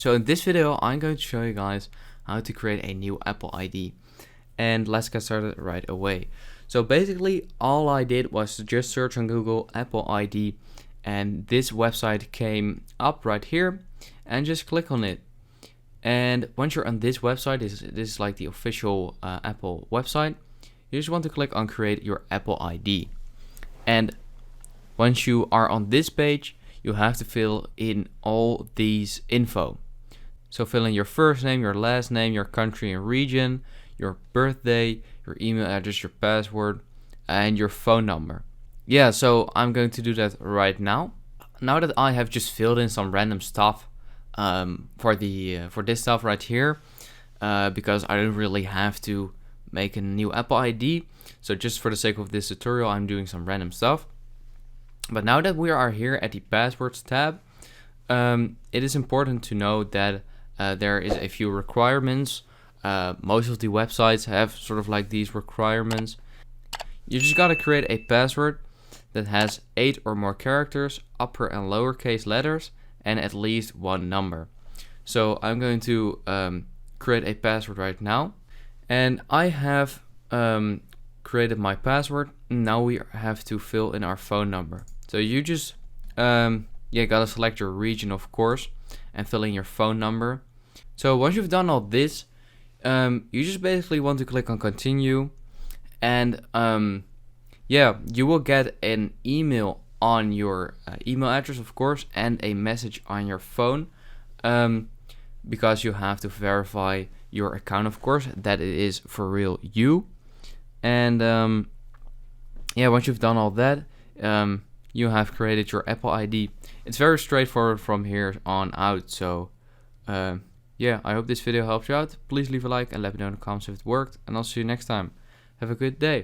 So in this video, I'm going to show you guys how to create a new Apple ID. And let's get started right away. So basically, all I did was to just search on Google Apple ID, and this website came up right here, and just click on it. And once you're on this website, this is like the official Apple website. You just want to click on create your Apple ID. And once you are on this page, you have to fill in all these info. So fill in your first name, your last name, your country and region, your birthday, your email address, your password, and your phone number. Yeah, so I'm going to do that right now. Now that I have just filled in some random stuff for this stuff right here, because I don't really have to make a new Apple ID. So just for the sake of this tutorial, I'm doing some random stuff. But now that we are here at the passwords tab, it is important to know that there is a few requirements. Most of the websites have sort of like these requirements. You just gotta create a password that has 8 or more characters, upper and lowercase letters, and at least one number. So I'm going to create a password right now, and I have created my password. Now we have to fill in our phone number. So you just gotta select your region, of course, and fill in your phone number. So once you've done all this, you just basically want to click on continue, and you will get an email on your email address, of course, and a message on your phone, because you have to verify your account, of course, that it is for real you. And once you've done all that, you have created your Apple ID. It's very straightforward from here on out. So I hope this video helped you out. Please leave a like and let me know in the comments if it worked, and I'll see you next time. Have a good day.